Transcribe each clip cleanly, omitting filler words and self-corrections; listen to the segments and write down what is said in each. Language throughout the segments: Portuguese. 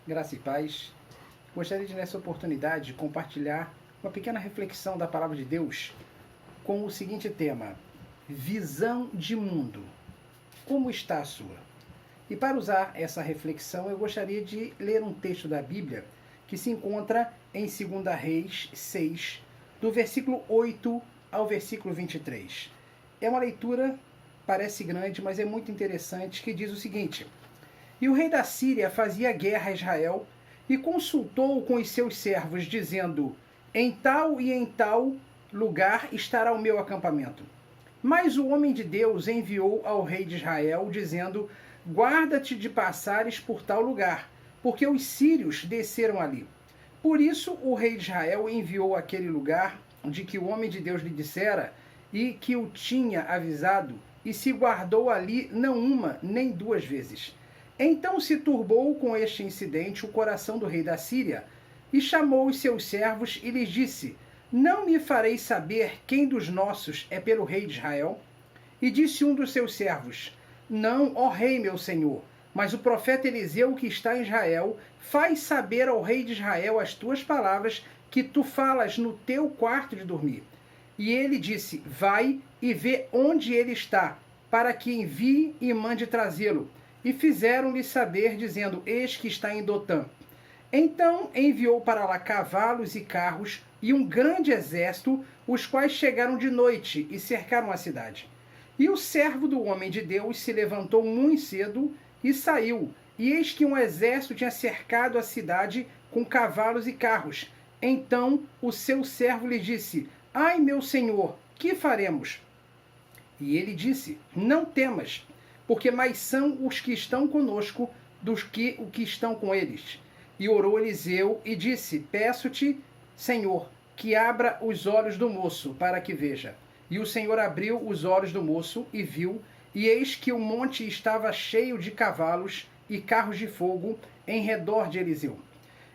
Graça e paz. Gostaria de, nessa oportunidade, compartilhar uma pequena reflexão da Palavra de Deus com o seguinte tema: visão de mundo. Como está a sua? E para usar essa reflexão, eu gostaria de ler um texto da Bíblia que se encontra em 2 Reis 6, do versículo 8 ao versículo 23. É uma leitura, parece grande, mas é muito interessante, que diz o seguinte: E o rei da Síria fazia guerra a Israel e consultou com os seus servos, dizendo: Em tal e em tal lugar estará o meu acampamento. Mas o homem de Deus enviou ao rei de Israel, dizendo: Guarda-te de passares por tal lugar, porque os sírios desceram ali. Por isso o rei de Israel enviou àquele lugar de que o homem de Deus lhe dissera e que o tinha avisado, e se guardou ali não uma nem duas vezes. Então se turbou com este incidente o coração do rei da Síria, e chamou os seus servos e lhes disse: Não me fareis saber quem dos nossos é pelo rei de Israel? E disse um dos seus servos: Não, ó rei meu senhor, mas o profeta Eliseu que está em Israel faz saber ao rei de Israel as tuas palavras que tu falas no teu quarto de dormir. E ele disse: Vai e vê onde ele está, para que envie e mande trazê-lo. E fizeram-lhe saber, dizendo: Eis que está em Dotã. Então enviou para lá cavalos e carros e um grande exército, os quais chegaram de noite e cercaram a cidade. E o servo do homem de Deus se levantou muito cedo e saiu, e eis que um exército tinha cercado a cidade com cavalos e carros. Então o seu servo lhe disse: Ai, meu senhor, que faremos? E ele disse: Não temas, porque mais são os que estão conosco do que os que estão com eles. E orou Eliseu e disse: Peço-te, Senhor, que abra os olhos do moço, para que veja. E o Senhor abriu os olhos do moço e viu, e eis que o monte estava cheio de cavalos e carros de fogo em redor de Eliseu.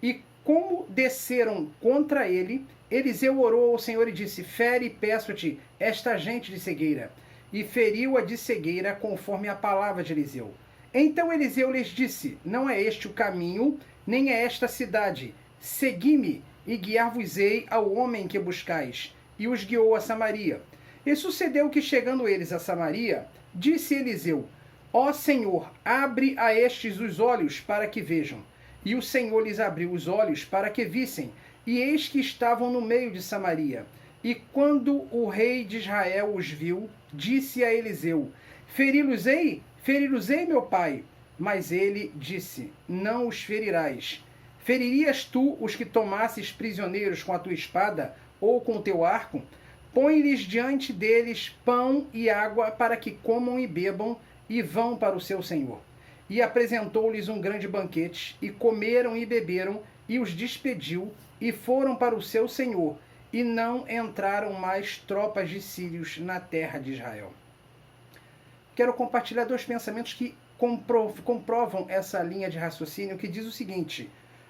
E como desceram contra ele, Eliseu orou ao Senhor e disse: Fere, peço-te, esta gente de cegueira. E feriu-a de cegueira, conforme a palavra de Eliseu. Então Eliseu lhes disse: Não é este o caminho, nem é esta a cidade. Segui-me, e guiar-vos-ei ao homem que buscais. E os guiou a Samaria. E sucedeu que, chegando eles a Samaria, disse Eliseu: Ó Senhor, abre a estes os olhos para que vejam. E o Senhor lhes abriu os olhos para que vissem, e eis que estavam no meio de Samaria. E quando o rei de Israel os viu, disse a Eliseu: Feri-los-ei, meu pai. Mas ele disse: Não os ferirás. Feririas tu os que tomasses prisioneiros com a tua espada ou com o teu arco? Põe-lhes diante deles pão e água para que comam e bebam e vão para o seu senhor. E apresentou-lhes um grande banquete, e comeram e beberam, e os despediu, e foram para o seu senhor, e não entraram mais tropas de sírios na terra de Israel. Quero compartilhar dois pensamentos que comprovam essa linha de raciocínio, que diz o seguinte: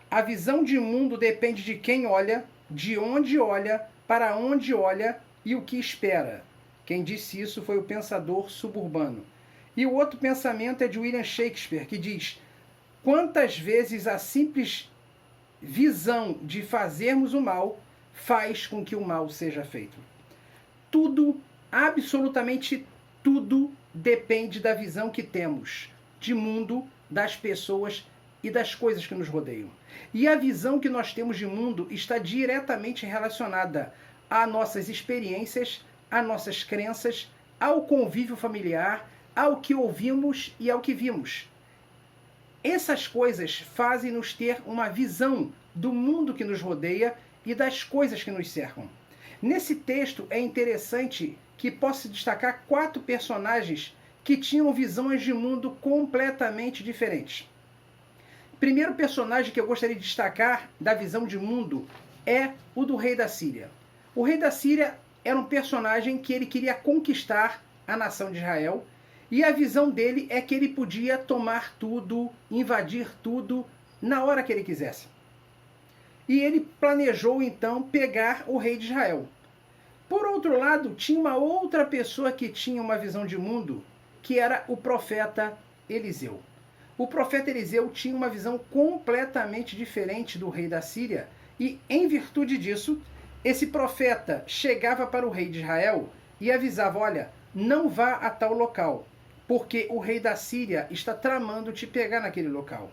a visão de mundo depende de quem olha, de onde olha, para onde olha e o que espera. Quem disse isso foi o pensador suburbano. E o outro pensamento é de William Shakespeare, que diz: quantas vezes a simples visão de fazermos o mal faz com que o mal seja feito. Tudo, absolutamente tudo, depende da visão que temos de mundo, das pessoas e das coisas que nos rodeiam. E a visão que nós temos de mundo está diretamente relacionada a nossas experiências, a nossas crenças, ao convívio familiar, ao que ouvimos e ao que vimos. Essas coisas fazem-nos ter uma visão do mundo que nos rodeia e das coisas que nos cercam. Nesse texto é interessante que possa destacar 4 personagens que tinham visões de mundo completamente diferentes. O primeiro personagem que eu gostaria de destacar da visão de mundo é o do rei da Síria. O rei da Síria era um personagem que ele queria conquistar a nação de Israel, e a visão dele é que ele podia tomar tudo, invadir tudo, na hora que ele quisesse. E ele planejou então pegar o rei de Israel. Por outro lado, tinha uma outra pessoa que tinha uma visão de mundo, que era o profeta Eliseu. o profeta Eliseu tinha uma visão completamente diferente do rei da Síria, e em virtude disso, esse profeta chegava para o rei de Israel e avisava: olha, não vá a tal local, porque o rei da Síria está tramando te pegar naquele local.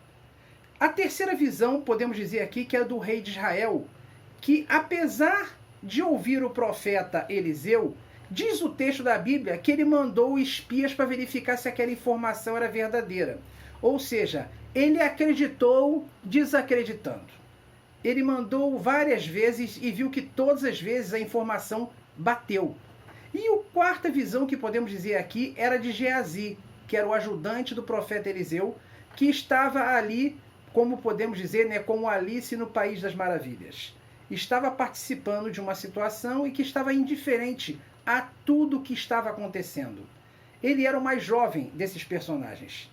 A terceira visão, podemos dizer aqui, que é do rei de Israel, que apesar de ouvir o profeta Eliseu, diz o texto da Bíblia que ele mandou espias para verificar se aquela informação era verdadeira. Ou seja, ele acreditou desacreditando. Ele mandou várias vezes e viu que todas as vezes a informação bateu. E a quarta visão que podemos dizer aqui era de Geazi, que era o ajudante do profeta Eliseu, que estava ali, como podemos dizer, né, como Alice no País das Maravilhas. Estava participando de uma situação e que estava indiferente a tudo o que estava acontecendo. Ele era o mais jovem desses personagens.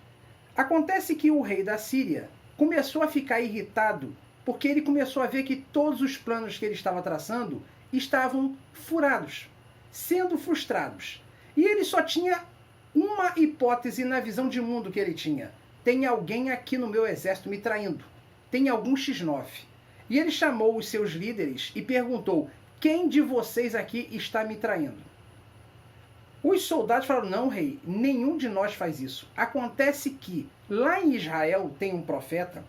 Acontece que o rei da Síria começou a ficar irritado porque ele começou a ver que todos os planos que ele estava traçando estavam furados, sendo frustrados. E ele só tinha uma hipótese na visão de mundo que ele tinha: tem alguém aqui no meu exército me traindo, tem algum X9. E ele chamou os seus líderes e perguntou: quem de vocês aqui está me traindo? Os soldados falaram: não, rei, nenhum de nós faz isso. Acontece que lá em Israel tem um profeta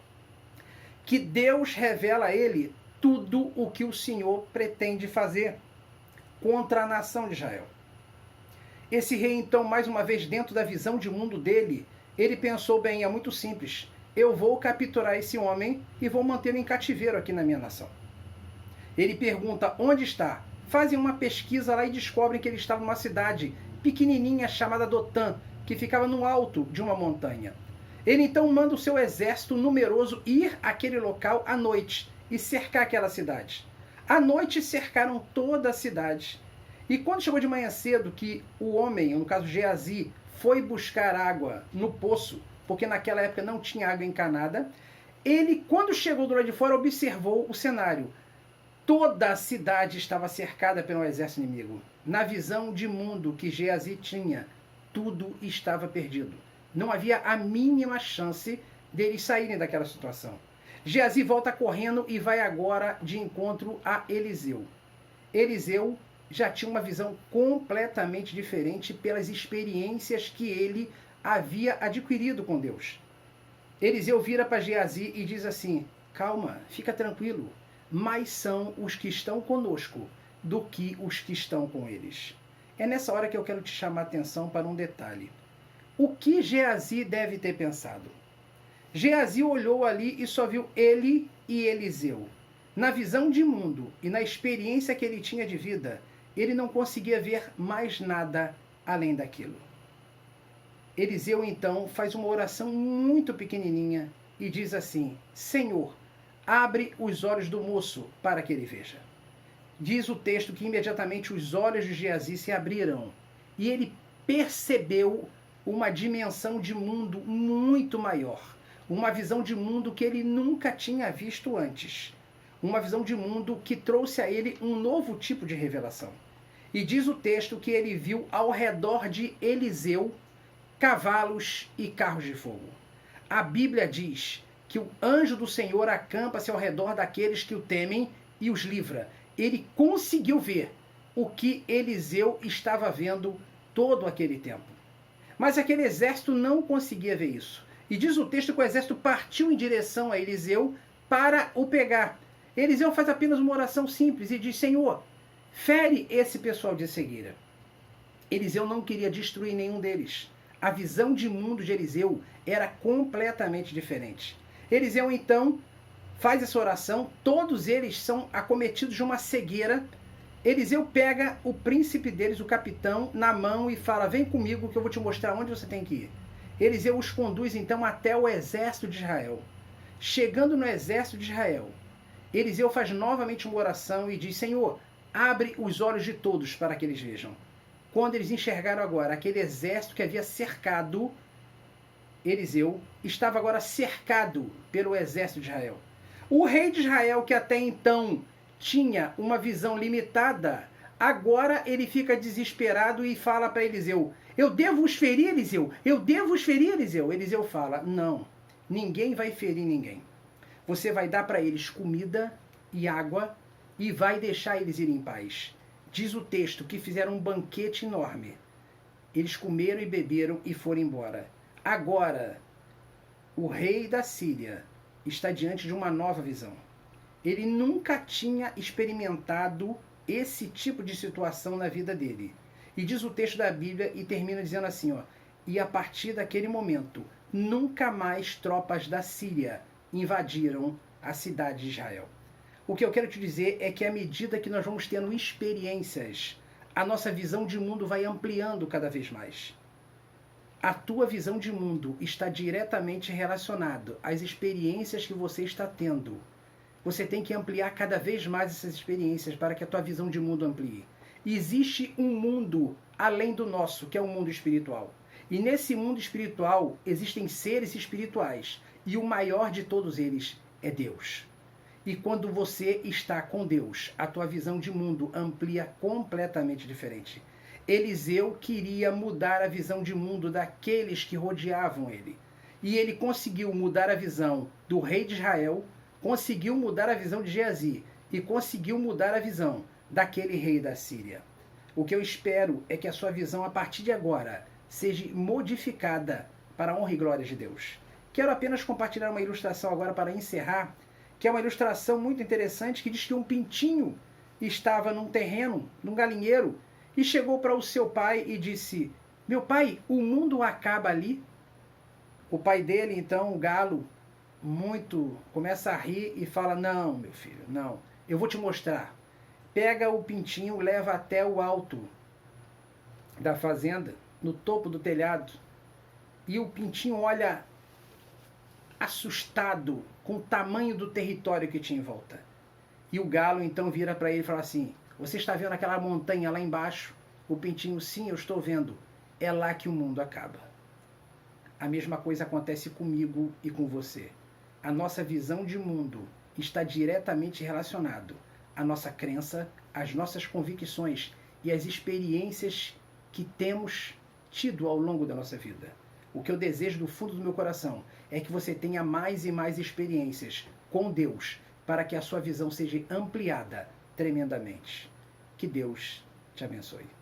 que Deus revela a ele tudo o que o Senhor pretende fazer contra a nação de Israel. Esse rei, então, mais uma vez, dentro da visão de mundo dele, ele pensou: bem, é muito simples, eu vou capturar esse homem e vou mantê-lo em cativeiro aqui na minha nação. Ele pergunta: onde está? Fazem uma pesquisa lá e descobrem que ele estava numa cidade pequenininha chamada Dotã, que ficava no alto de uma montanha. Ele então manda o seu exército numeroso ir àquele local à noite e cercar aquela cidade. À noite cercaram toda a cidade. E quando chegou de manhã cedo, que o homem, no caso Geazi, foi buscar água no poço, porque naquela época não tinha água encanada, ele, quando chegou do lado de fora, observou o cenário. Toda a cidade estava cercada pelo exército inimigo. Na visão de mundo que Geazi tinha, tudo estava perdido. Não havia a mínima chance deles saírem daquela situação. Geazi volta correndo e vai agora de encontro a Eliseu. Eliseu já tinha uma visão completamente diferente pelas experiências que ele havia adquirido com Deus. Eliseu vira para Geazi e diz assim: calma, fica tranquilo, mais são os que estão conosco do que os que estão com eles. É nessa hora que eu quero te chamar a atenção para um detalhe. O que Geazi deve ter pensado? Geazi olhou ali e só viu ele e Eliseu. Na visão de mundo e na experiência que ele tinha de vida, ele não conseguia ver mais nada além daquilo. Eliseu então faz uma oração muito pequenininha e diz assim: Senhor, abre os olhos do moço para que ele veja. Diz o texto que imediatamente os olhos de Geazi se abriram e ele percebeu uma dimensão de mundo muito maior, uma visão de mundo que ele nunca tinha visto antes, uma visão de mundo que trouxe a ele um novo tipo de revelação. E diz o texto que ele viu ao redor de Eliseu cavalos e carros de fogo. A Bíblia diz que o anjo do Senhor acampa-se ao redor daqueles que o temem e os livra. Ele conseguiu ver o que Eliseu estava vendo todo aquele tempo. Mas aquele exército não conseguia ver isso. E diz o texto que o exército partiu em direção a Eliseu para o pegar. Eliseu faz apenas uma oração simples e diz: Senhor, fere esse pessoal de cegueira. Eliseu não queria destruir nenhum deles. A visão de mundo de Eliseu era completamente diferente. Eliseu então faz essa oração, todos eles são acometidos de uma cegueira. Eliseu pega o príncipe deles, o capitão, na mão e fala: vem comigo que eu vou te mostrar onde você tem que ir. Eliseu os conduz então até o exército de Israel. Chegando no exército de Israel, Eliseu faz novamente uma oração e diz: Senhor, abre os olhos de todos para que eles vejam. Quando eles enxergaram agora aquele exército que havia cercado Eliseu, estava agora cercado pelo exército de Israel. O rei de Israel, que até então tinha uma visão limitada, agora ele fica desesperado e fala para Eliseu: eu devo os ferir, Eliseu? Eu devo os ferir, Eliseu? Eliseu fala: não, Ninguém vai ferir ninguém. Você vai dar para eles comida e água e vai deixar eles irem em paz. Diz o texto que fizeram um banquete enorme. Eles comeram e beberam e foram embora. Agora, o rei da Síria está diante de uma nova visão. Ele nunca tinha experimentado esse tipo de situação na vida dele. E diz o texto da Bíblia e termina dizendo assim, ó, e a partir daquele momento, nunca mais tropas da Síria invadiram a cidade de Israel. O que eu quero te dizer é que à medida que nós vamos tendo experiências, a nossa visão de mundo vai ampliando cada vez mais. A tua visão de mundo está diretamente relacionada às experiências que você está tendo. Você tem que ampliar cada vez mais essas experiências para que a tua visão de mundo amplie. Existe um mundo além do nosso, que é o mundo espiritual. E nesse mundo espiritual existem seres espirituais. E o maior de todos eles é Deus. E quando você está com Deus, a tua visão de mundo amplia completamente diferente. Eliseu queria mudar a visão de mundo daqueles que rodeavam ele. E ele conseguiu mudar a visão do rei de Israel, conseguiu mudar a visão de Geazi e conseguiu mudar a visão daquele rei da Síria. O que eu espero é que a sua visão, a partir de agora, seja modificada para a honra e glória de Deus. Quero apenas compartilhar uma ilustração agora para encerrar, que é uma ilustração muito interessante que diz que um pintinho estava num terreno, num galinheiro, e chegou para o seu pai e disse, meu pai, o mundo acaba ali? O pai dele, então, o galo, começa a rir e fala, não, meu filho, não, eu vou te mostrar. Pega o pintinho, leva até o alto da fazenda, no topo do telhado, e o pintinho olha assustado com o tamanho do território que tinha em volta. E o galo então vira para ele e fala assim, você está vendo aquela montanha lá embaixo? O pintinho, sim, eu estou vendo. É lá que o mundo acaba. A mesma coisa acontece comigo e com você. A nossa visão de mundo está diretamente relacionado à nossa crença, às nossas convicções e às experiências que temos tido ao longo da nossa vida. O que eu desejo do fundo do meu coração é que você tenha mais e mais experiências com Deus para que a sua visão seja ampliada tremendamente. Que Deus te abençoe.